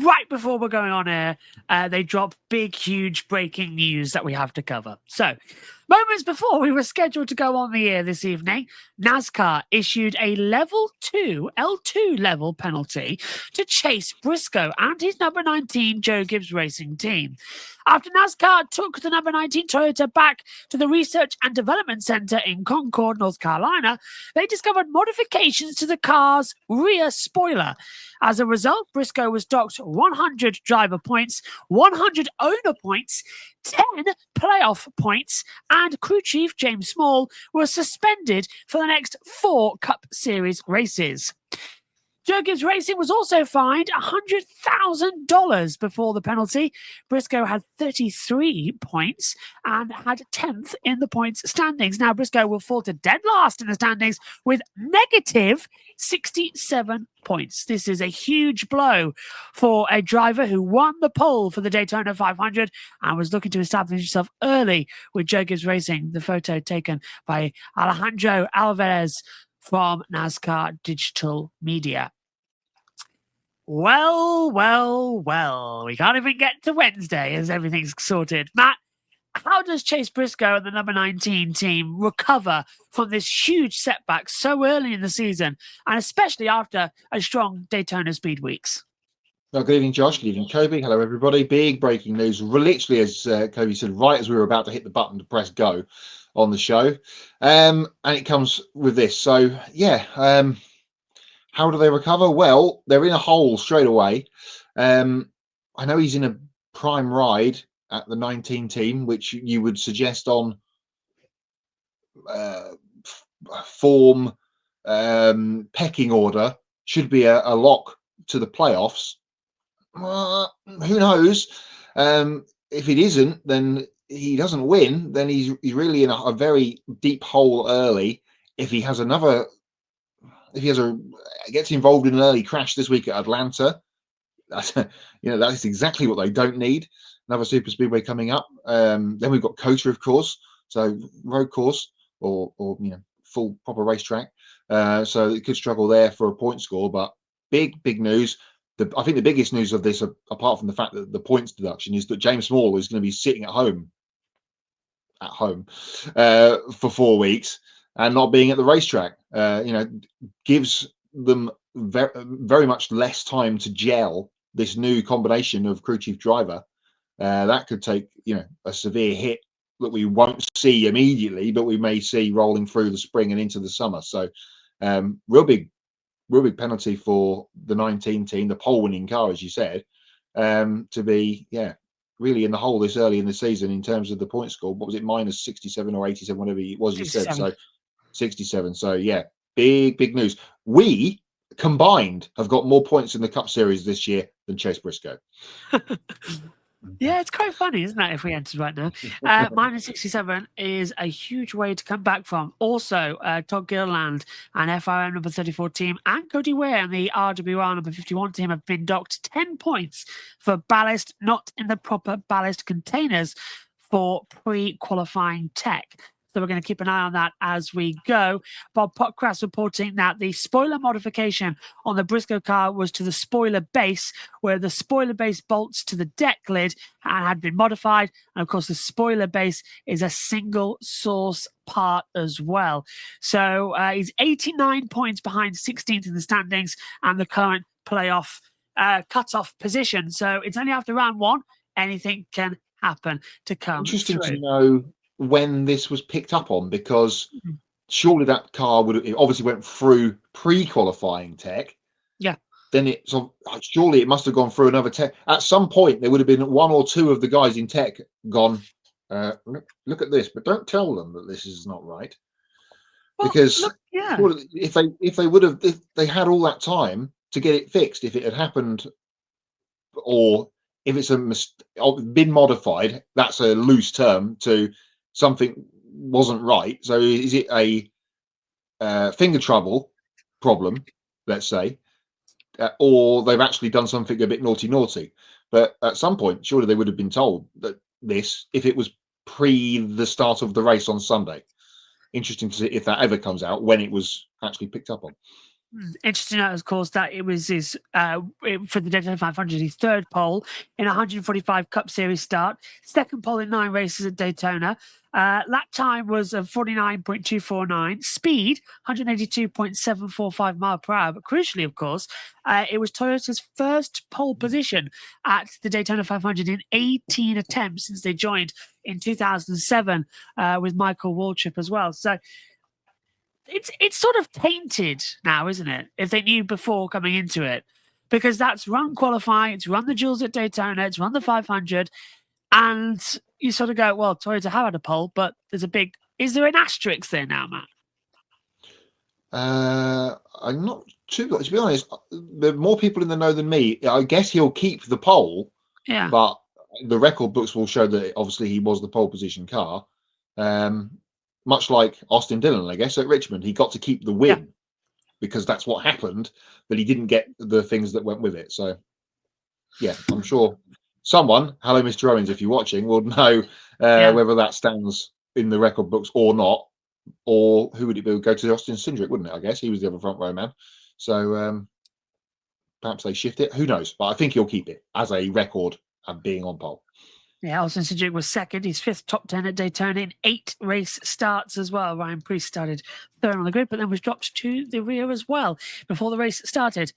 right before we're going on air, they drop big, huge breaking news that we have to cover. So, moments before we were scheduled to go on the air this evening, NASCAR issued a level 2, L2 level penalty to Chase Briscoe and his number 19 Joe Gibbs Racing team. After NASCAR took the number 19 Toyota back to the Research and Development Center in Concord, North Carolina, they discovered modifications to the car's rear spoiler. As a result, Briscoe was docked 100 driver points, 100 owner points, 10 playoff points, and crew chief James Small was suspended for the next 4 Cup Series races. Joe Gibbs Racing was also fined $100,000 before the penalty. Briscoe had 33 points and had 10th in the points standings. Now, Briscoe will fall to dead last in the standings with negative 67 points. This is a huge blow for a driver who won the pole for the Daytona 500 and was looking to establish himself early with Joe Gibbs Racing. The photo taken by Alejandro Alvarez from NASCAR Digital Media. Well, we can't even get to Wednesday as everything's sorted. Matt, how does Chase Briscoe and the number 19 team recover from this huge setback so early in the season, and especially after a strong Daytona Speed weeks? Well, good evening, Josh. Good evening, Kobe. Hello, everybody. Big breaking news. Literally, as Kobe said, right as we were about to hit the button to press go on the show. And it comes with this. So, yeah, how do they recover? Well, they're in a hole straight away. I know he's in a prime ride at the 19 team, which you would suggest on form, pecking order, should be a lock to the playoffs. Who knows? If it isn't, then he doesn't win. Then he's really in a very deep hole early. If he has gets involved in an early crash this week at Atlanta, that's exactly what they don't need. Another super speedway coming up. Then we've got COTA, of course, so road course or full proper racetrack. So it could struggle there for a point score, but big news. I think the biggest news of this, apart from the fact that the points deduction, is that James Small is going to be sitting at home for 4 weeks and not being at the racetrack. Gives them very much less time to gel this new combination of crew chief driver. That could take a severe hit that we won't see immediately, but we may see rolling through the spring and into the summer. So real big penalty for the 19 team, the pole winning car, as you said, to be really in the hole this early in the season in terms of the point score. What was it, minus 67 or 87, whatever it was you said? So 67. So big news. We combined have got more points in the Cup Series this year than Chase Briscoe. Yeah, it's quite funny, isn't it, if we entered right now? Minus 67 is a huge way to come back from. Also, Todd Gilliland and FRM number 34 team and Cody Ware and the RWR number 51 team have been docked 10 points for ballast not in the proper ballast containers for pre-qualifying tech. So we're going to keep an eye on that as we go. Bob Potcrass reporting that the spoiler modification on the Briscoe car was to the spoiler base, where the spoiler base bolts to the deck lid and had been modified. And of course, the spoiler base is a single source part as well. So he's 89 points behind 16th in the standings and the current playoff cutoff position. So it's only after round 1, anything can happen to come Interesting through. to know when this was picked up on, because surely that car it obviously went through pre-qualifying tech. Yeah. Then surely it must have gone through another tech. At some point, there would have been 1 or 2 of the guys in tech gone, look at this, but don't tell them that this is not right. Well, because surely if they had all that time to get it fixed, if it had happened, or if it's been modified, that's a loose term to something wasn't right. So is it a finger trouble problem, let's say, or they've actually done something a bit naughty? But at some point, surely they would have been told that this, if it was pre the start of the race on Sunday. Interesting to see if that ever comes out, when it was actually picked up on. Interesting to note, of course, that it was his for the Daytona 500, his third pole in a 145 Cup Series start, second pole in 9 races at Daytona. Lap time was 49.249, speed 182.745 mile per hour. But crucially, of course, it was Toyota's first pole position at the Daytona 500 in 18 attempts since they joined in 2007 with Michael Waltrip as well. So it's sort of tainted now, isn't it? If they knew before coming into it, because that's run qualifying, it's run the duels at Daytona, it's run the 500, and you sort of go, well, Toyota have had a pole, but there's a big. Is there an asterisk there now, Matt? I'm not too. To be honest, there are more people in the know than me. I guess he'll keep the pole, Yeah, but the record books will show that obviously he was the pole position car. Much like Austin Dillon, I guess, at Richmond, he got to keep the win because that's what happened, but he didn't get the things that went with it. So, yeah, I'm sure someone, hello, Mr. Owens, if you're watching, will know whether that stands in the record books or not, or who would it be? Go to Austin Cindric, wouldn't it? I guess he was the other front row man. So perhaps they shift it. Who knows? But I think he'll keep it as a record of being on pole. Yeah, Austin Cindric was second. His 5th top 10 at Daytona in 8 race starts as well. Ryan Preece started third on the grid, but then was dropped to the rear as well before the race started.